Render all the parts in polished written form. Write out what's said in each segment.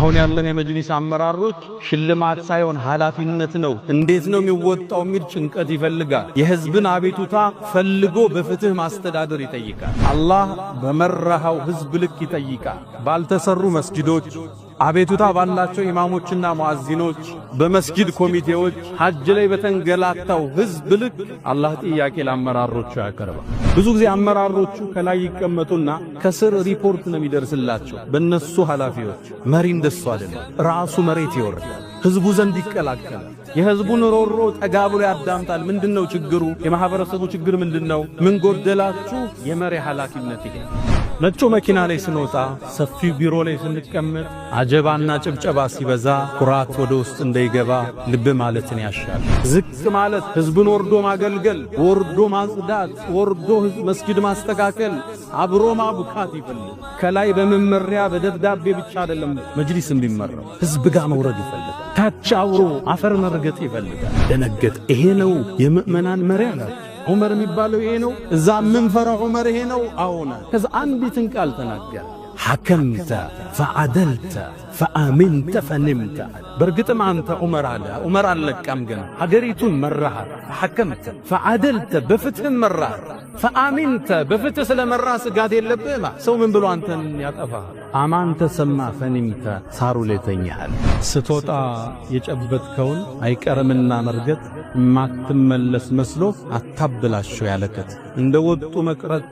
አሁን ያለን የመጅሊስ አመራሮች ሽልማት ሳይሆን ኃላፊነት ነው። እንዴት ነው የሚወጣው የሚል ጭንቀት ይፈልጋል። የህዝብን አቤቱታ ፈልጎ በፍትህ ማስተዳደር ይጠይቃል። አላህ በመራሃው ህዝብ ልክ ይጠይቃል። ባልተሰሩ መስጊዶች አቤቱታ ባላቸው ኢማሞችና ሙአዚኖች በመስጊድ ኮሚቴዎች ሐጅ ላይ በተንገላታው ህዝብ ልክ አላህ ጥያቄ ለአመራሮቹ ያቀርባል። ብዙ ጊዜ አመራሮቹ ከላይ ይቀመጡና ከስር ሪፖርት ነው የሚደርስላቸው በእነሱ ኃላፊዎች። መሪ እንደሱ አይደለም። ራሱ መሬት ይወርዳል፣ ህዝቡ ዘንድ ይቀላቀላል። የህዝቡን ሮሮ ጠጋ ብሎ ያዳምጣል። ምንድነው ችግሩ? የማህበረሰቡ ችግር ምንድነው? ምን ጎደላችሁ? የመሪ ኃላፊነት ይሄ። ነጩ መኪና ላይ ስንወጣ ሰፊው ቢሮ ላይ ስንቀመጥ አጀባና ጭብጨባ ሲበዛ ኩራት ወደ ውስጥ እንዳይገባ ልብ ማለትን ያሻል። ዝቅ ማለት ህዝብን ወርዶ ማገልገል፣ ወርዶ ማጽዳት፣ ወርዶ መስጊድ ማስተካከል፣ አብሮ ማቡካት ይፈልጋል። ከላይ በመመሪያ በደብዳቤ ብቻ አይደለም መጅሊስ እንዲመራው ህዝብ ጋር መውረድ ይፈልጋል። ታች አብሮ አፈር መርገጥ ይፈልጋል። ደነገጥ። ይሄ ነው የምእመናን መሪ አላት። ዑመር የሚባለው ይሄ ነው። እዛ ምንፈራው ዑመር ይሄ ነው። አዎና ከዛ አንዲትን ቃል ተናገረ። ሐከምተ ፈዐደልተ ፈአሚንተ ፈንምተ። በርግጥም አንተ ዑመር አለ። ዑመር አልለቀም ገና ሀገሪቱን መራህ። ሐከምተ ፈዐደልተ በፍትህ መራህ፣ ፈአሚንተ በፍትህ ስለመራ ስጋት የለብህም። ሰው ምን ብሎ አንተን ያጠፋህ? አማንተ ሰማ ፈንምተ ሳሩ ለተኛል። ስትወጣ የጨበጥከውን አይቀርምና መርገጥ ማትመለስ መስሎ አታብላሽው ያለከት እንደ ወጡ መቅረት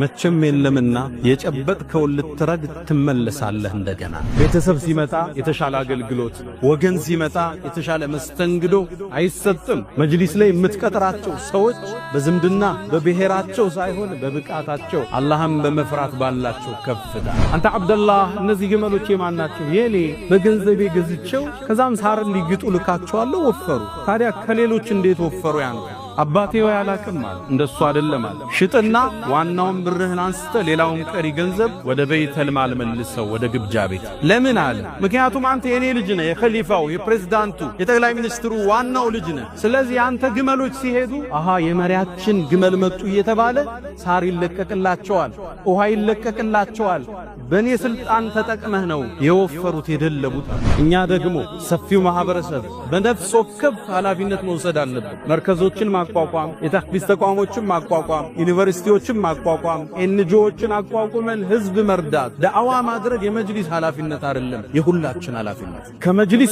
መቼም የለምና የጨበጥከውን ልትረግ ትመለሳለህ እንደገና። ቤተሰብ ሲመጣ የተሻለ አገልግሎት፣ ወገን ሲመጣ የተሻለ መስተንግዶ አይሰጥም። መጅሊስ ላይ የምትቀጥራቸው ሰዎች በዝምድና በብሔራቸው ሳይሆን በብቃታቸው አላህም በመፍራት ባላቸው ከፍታ። አንተ አብደላህ እነዚህ ግመሎች የማን ናቸው? የኔ በገንዘቤ ገዝቼው ከዛም ሳር ሊግጡ ልካቸዋለሁ ወፈሩ። ታዲያ ከሌሎች እንዴት ወፈሩ? ያን አባቴ ወይ አላቅም ማለት እንደሱ አይደለም ማለት። ሽጥና ዋናውን ብርህን አንስተ ሌላውን ቀሪ ገንዘብ ወደ ቤተል ማል መልሰው ወደ ግብጃ ቤት። ለምን አለ? ምክንያቱም አንተ የኔ ልጅ ነህ፣ የኸሊፋው የፕሬዝዳንቱ የጠቅላይ ሚኒስትሩ ዋናው ልጅ ነህ። ስለዚህ አንተ ግመሎች ሲሄዱ አሃ የመሪያችን ግመል መጡ እየተባለ ሳር ይለቀቅላቸዋል፣ ውሃ ይለቀቅላቸዋል። በእኔ ስልጣን ተጠቅመህ ነው የወፈሩት የደለቡት። እኛ ደግሞ ሰፊው ማህበረሰብ በነፍስ ወከፍ ኃላፊነት መውሰድ አለብን። መርከዞችን ማቋቋም፣ የተክሊስ ተቋሞችን ማቋቋም፣ ዩኒቨርሲቲዎችን ማቋቋም፣ ኤንጂኦዎችን አቋቁመን ህዝብ መርዳት፣ ዳዕዋ ማድረግ የመጅሊስ ኃላፊነት አይደለም፣ የሁላችን ኃላፊነት። ከመጅሊስ